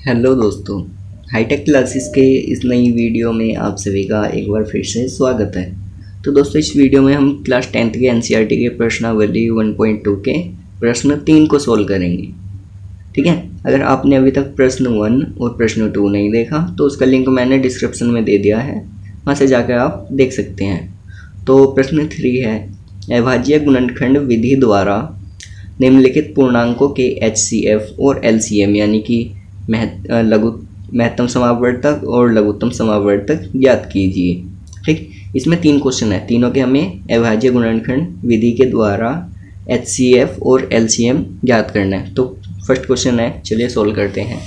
Hello दोस्तों, hi tech classes के इस नई वीडियो में आप सभी का एक बार फिर से स्वागत है। तो दोस्तों, इस वीडियो में हम क्लास 10th के एनसीईआरटी के प्रश्नावली 1.2 के प्रश्न 3 को सोल्व करेंगे। ठीक है, अगर आपने अभी तक प्रश्न 1 और प्रश्न 2 नहीं देखा तो उसका लिंक मैंने डिस्क्रिप्शन में दे दिया है, वहाँ से जाकर आप देख सकते हैं। तो प्रश्न 3 है, अभाज्य गुणनखंड विधि द्वारा निम्नलिखित पूर्णांकों के HCF और LCM यानी कि महत्तम समावर्तक और लघुत्तम समावर्तक ज्ञात कीजिए। ठीक, इसमें 3 क्वेश्चन है, तीनों के हमें अभाज्य गुणनखंड विधि के द्वारा HCF और LCM ज्ञात करना है। तो फर्स्ट क्वेश्चन है, चलिए सोल्व करते हैं।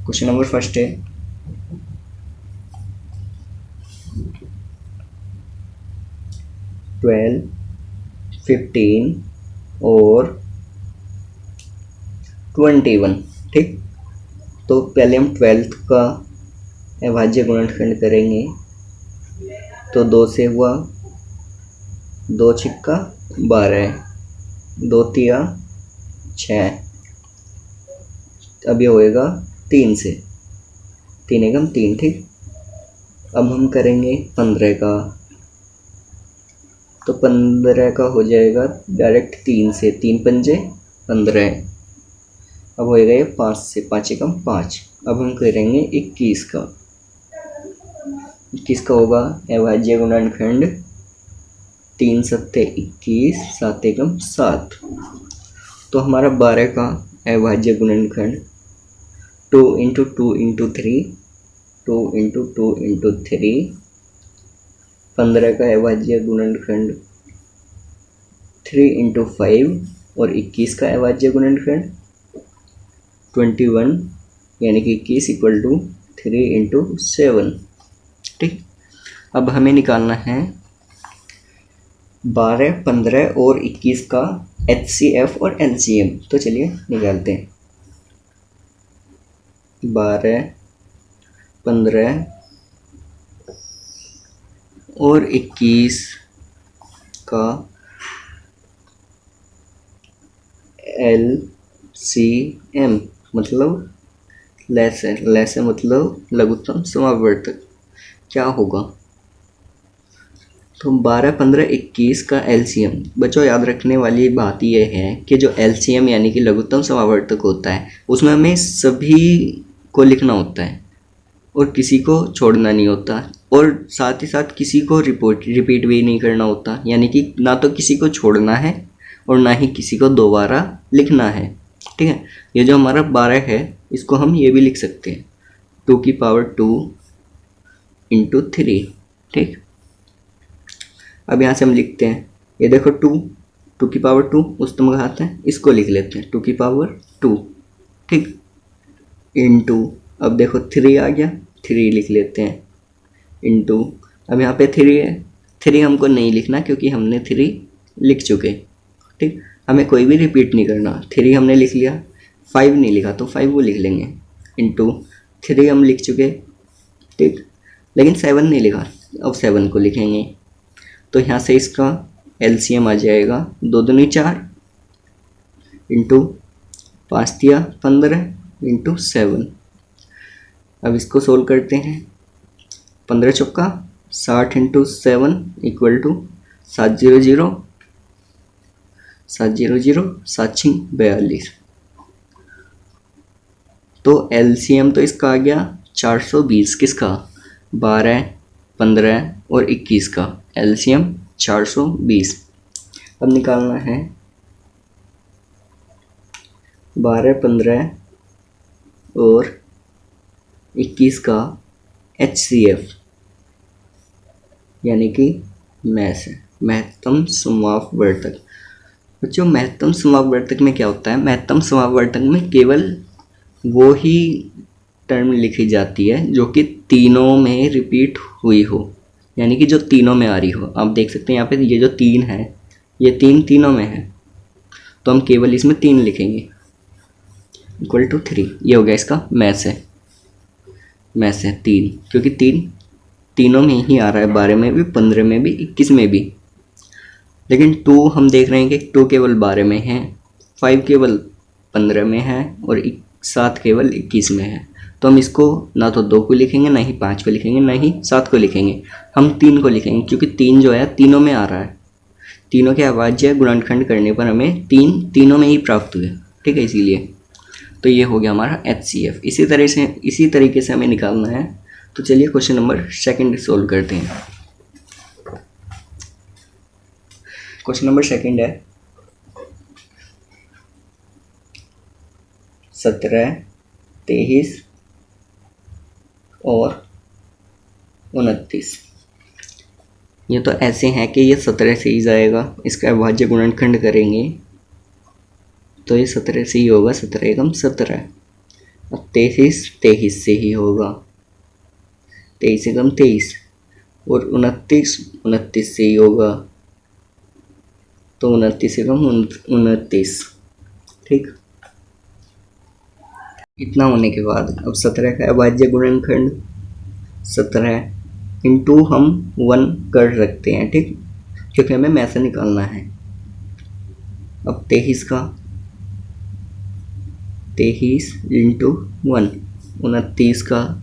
क्वेश्चन नंबर फर्स्ट है, ट्वेल्व, 15 और 21। ठीक, तो पहले हम 12th का अभाज्य गुणनखंड करेंगे। तो 2 से हुआ 2 छिक्का 12, 2 तिया 6, अब ये होएगा 3 से, 3 एकम 3। ठीक, अब हम करेंगे 15 का, तो 15 का हो जाएगा डायरेक्ट 3 से, 3 पंजे 15। अब होएगा ये 5 से, 5 एकम 5। अब हम करेंगे 21 का। 21 का होगा अभाज्य गुणनखंड 3 सत्ते 21, 7 एकम 7। तो हमारा 12 का अभाज्य गुणनखंड 2 × 2 × 3, 2 × 2 × 3। 15 का अभाज्य गुणनखंड 3 × 5 और 21 का अभाज्य गुणनखंड 21 यानी कि 21 = 3 × 7। ठीक, अब हमें निकालना है 12, 15 और 21 का HCF और LCM। तो चलिए निकालते हैं। 12, 15 और 21 का LCM मतलब लेस है मतलब लघुत्तम समावर्तक क्या होगा। तो 12, 15, 21 का LCM, बच्चों याद रखने वाली बात यह है कि जो LCM यानी कि लघुत्तम समावर्तक होता है उसमें हमें सभी को लिखना होता है और किसी को छोड़ना नहीं होता, और साथ ही साथ किसी को रिपीट भी नहीं करना होता, यानी कि ना तो किसी को छोड़ना है और ना ही किसी को दोबारा लिखना है। ठीक है, ये जो हमारा 12 है इसको हम ये भी लिख सकते हैं 2 की पावर 2 × 3। ठीक, अब यहाँ से हम लिखते हैं, ये देखो 2 की पावर 2 उस्तम घात है, इसको लिख लेते हैं 2 की पावर 2। ठीक, इंटू, अब देखो 3 आ गया, 3 लिख लेते हैं, इंटू, अब यहाँ पे 3 है, 3 हमको नहीं लिखना क्योंकि हमने 3 लिख चुके। ठीक, हमें कोई भी रिपीट नहीं करना, 3 हमने लिख लिया, 5 नहीं लिखा तो 5 वो लिख लेंगे, इंटू 3 हम लिख चुके। ठीक, लेकिन 7 नहीं लिखा, अब 7 को लिखेंगे। तो यहाँ से इसका LCM आ जाएगा 2 दूनी 4 इंटू 5 तिया 15 इंटू 7। अब इसको सोल्व करते हैं, 15 चौका 60 × 7 = 700, 700, 7 × 42। तो LCM तो इसका आ गया 420, किसका 12, 15 और 21 का LCM 420। अब निकालना है 12, 15 और 21 का HCF यानी कि महत्तम समावर्तक। बच्चों, महत्तम समावर्तक में क्या होता है, महत्तम समावर्तक में केवल वो ही टर्म लिखी जाती है जो कि तीनों में रिपीट हुई हो, यानी कि जो तीनों में आ रही हो। आप देख सकते हैं यहाँ पे ये जो 3 है ये 3 तीनों में है, तो हम केवल इसमें 3 लिखेंगे = 3। ये हो गया इसका मैथ है 3, क्योंकि 3 तीनों में ही आ रहा है, 12 में भी, 15 में भी, 21 में भी। लेकिन 2 हम देख रहे हैं कि 2 केवल 12 में है, 5 केवल 15 में है और 7 केवल 21 में है, तो हम इसको ना तो 2 को लिखेंगे, ना ही 5 को लिखेंगे, ना ही 7 को लिखेंगे, हम 3 को लिखेंगे, क्योंकि 3 जो है तीनों में आ रहा है। तीनों के अभाज्य गुणनखंड करने पर हमें तीनों में ही प्राप्त हुए, ठीक है, इसीलिए। तो ये हो गया हमारा HCF। इसी तरीके से हमें निकालना है। तो चलिए क्वेश्चन नंबर 2 सोल्व करते हैं। क्वेश्चन नंबर 2 है 17, 23 और 29। ये तो ऐसे हैं कि ये 17 से ही जाएगा, इसका अभाज्य गुणनखंड करेंगे तो ये 17 से ही होगा, 17 एकम 17। और 23 से ही होगा, 23 एकम 23। और 29 से ही होगा, तो 29 एकम 29, ठीक। इतना होने के बाद अब 17 का अभाज्य गुणनखंड 17 इंटू हम 1 कर सकते हैं, ठीक, क्योंकि हमें में से निकालना है। अब 23 का 23 इंटू 1, 29 का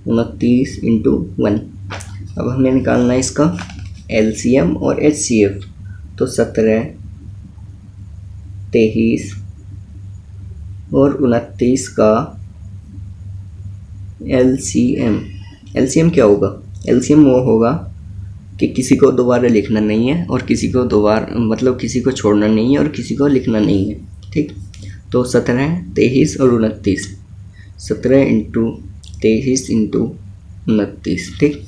29 इंटू 1। अब हमें निकालना है इसका LCM और HCF। तो 17, 23 और 29 का LCM क्या होगा? LCM वो होगा कि किसी को दोबारा लिखना नहीं है और किसी को छोड़ना नहीं है और किसी को लिखना नहीं है, ठीक। तो 17, 23 और 29, 17 इंटू 23 इंटू 29, ठीक।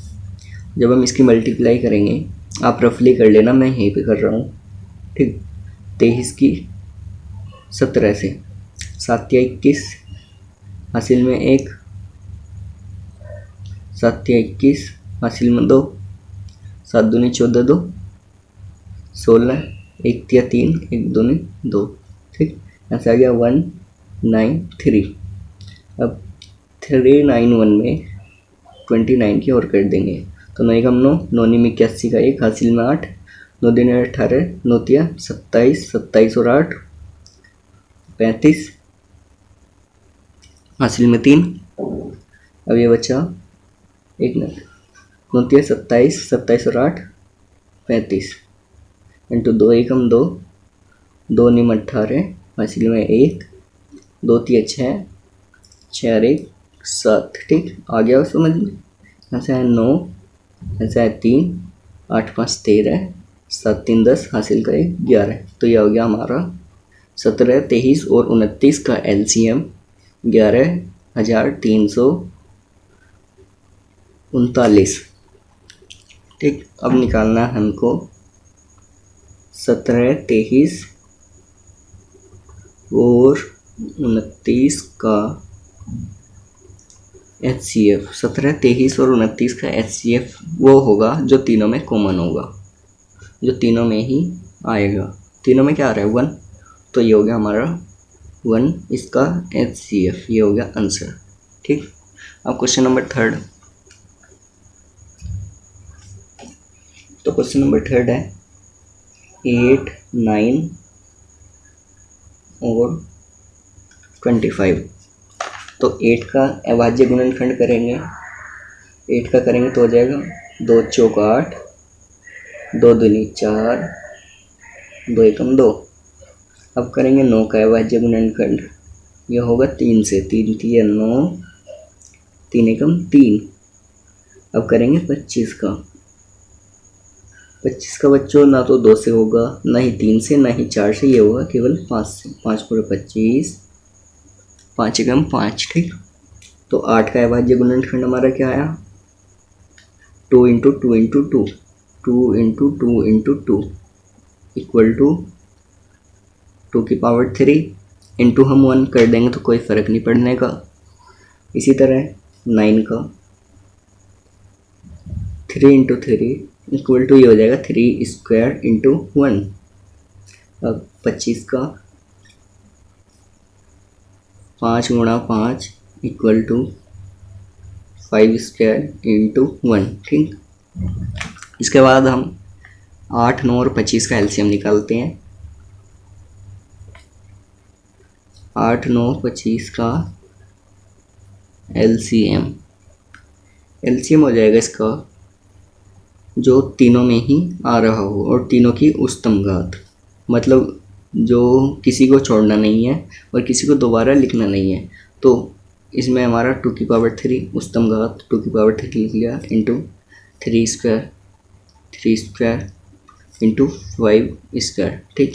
जब हम इसकी मल्टीप्लाई करेंगे, आप रफली कर लेना, मैं यहीं पे कर रहा हूँ, ठीक। 23 की 17 से 7 या 21, हासिल में 1, 7 या 21, हासिल में 2, 7 दूनी 14, 2 16, 1 या 3, 1 दूनी 2, ठीक। ऐसा आ गया 193। अब 391 में 29 की और कर देंगे, तो 9 एकम 9, 9 में 81 का 1, हासिल में 8, 9 दिन 18, 9 तिया 27, 27 और 8 35, हासिल में 3। अब ये बचा 1 मिनट, 9 तिया 27, 27 और 8 35 इंटू 2 एकम 2, 2 निम 18, हासिल में 1, 2 तिया 6, 6 और 1 7, ठीक। आ गया समझ में? ऐसा है 9, ऐसा है 3, 8 5 13, 7 3 10, हासिल का 1 11। तो यह हो गया हमारा 17, 23 और 29 का LCM 11,339, ठीक। अब निकालना है हमको 17, 23 और 29 का HCF। 17, 23 और 29 का HCF वो होगा जो तीनों में कॉमन होगा, जो तीनों में ही आएगा। तीनों में क्या आ रहा है? 1, तो ये हो गया हमारा 1 इसका HCF, ये हो गया आंसर, ठीक। अब क्वेश्चन नंबर 3। तो क्वेश्चन नंबर 3 है 8, 9 और 25। तो 8 का अभाज्य गुणनखंड करेंगे, 8 का करेंगे तो हो जाएगा 2 चौक 8, 2 दूनी 4, 2 एकम 2। अब करेंगे 9 का अभाज्य गुणनखंड, यह होगा 3 से, 3 तिया 9, 3 एकम 3। अब करेंगे 25 का, 25 का बच्चों ना तो 2 से होगा, ना ही 3 से, ना ही 4 से, ये होगा केवल 5 से। 5 पूरे 25, 5 एकम 5, ठीक। तो 8 का अभाज्य गुणनखंड हमारा क्या आया? 2 into 2 into 2, 2 into 2 into 2 equal to 2 की पावर 3 इंटू हम 1 कर देंगे तो कोई फ़र्क नहीं पड़ने का। इसी तरह 9 का 3 इंटू 3 इक्वल टू ये हो जाएगा 3 स्क्वायर इंटू 1। अब 25 का 5 गुणा 5 इक्वल टू 5 स्क्वायर इंटू 1, ठीक। इसके बाद हम 8, 9 और 25 का LCM निकालते हैं। 8, 9, 25 का एलसीएम हो जाएगा इसका जो तीनों में ही आ रहा हो और तीनों की उच्चतम घात, मतलब जो किसी को छोड़ना नहीं है और किसी को दोबारा लिखना नहीं है। तो इसमें हमारा 2⁻³ उच्चतम घात 2⁻³ लिख लिया इंटू 3² इंटू 5²। ठीक,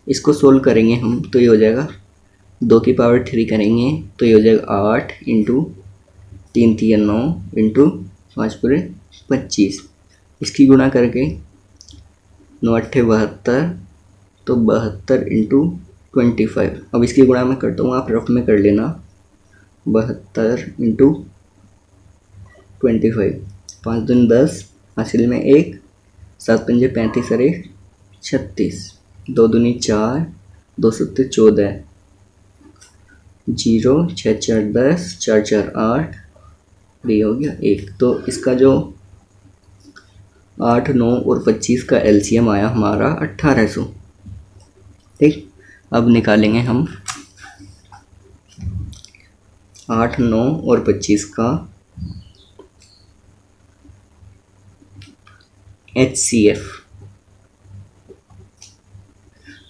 इसको सोल्व करेंगे हम तो ये हो जाएगा 2⁻³ करेंगे तो ये हो जाएगा 8 इंटू 3 3 9 इंटू 5 पूरे 25। इसकी गुणा करके 9 8 72, तो 72 इंटू 25। अब इसकी गुणा मैं करता हूँ, आप रफ में कर लेना। 72 इंटू 25, 5 दूनी 10, हासिल में 1, 7 पंजे 35 और 1 36, 2 दूनी 4, 2 सत्ते 14, 0 6 4 10, 4 4 8, ये हो गया 1। तो इसका जो 8, 9 और 25 का एलसीएम आया हमारा 1800। ठीक, अब निकालेंगे हम 8, 9 और 25 का HCF।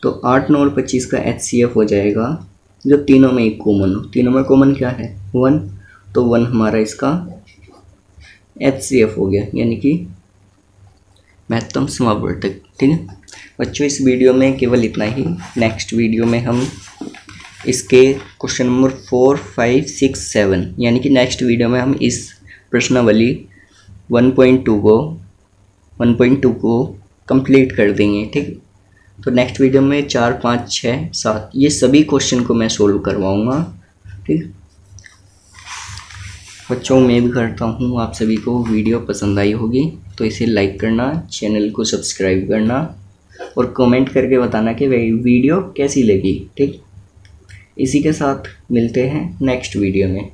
तो 8, 9 और 25 का HCF हो जाएगा जो तीनों में एक कॉमन हो। तीनों में कॉमन क्या है? 1, तो 1 हमारा इसका HCF हो गया, यानी कि महत्तम समावर्तक। ठीक है बच्चों, इस वीडियो में केवल इतना ही। नेक्स्ट वीडियो में हम इसके क्वेश्चन नंबर 4, 5, 6, 7 यानी कि नेक्स्ट वीडियो में हम इस प्रश्नावली 1.2 को कंप्लीट कर देंगे। ठीक, तो नेक्स्ट वीडियो में 4, 5, 6, 7 ये सभी क्वेश्चन को मैं सोल्व करवाऊँगा। ठीक बच्चों, उम्मीद करता हूँ आप सभी को वीडियो पसंद आई होगी, तो इसे लाइक करना, चैनल को सब्सक्राइब करना और कमेंट करके बताना कि वीडियो कैसी लगी। ठीक, इसी के साथ मिलते हैं नेक्स्ट वीडियो में।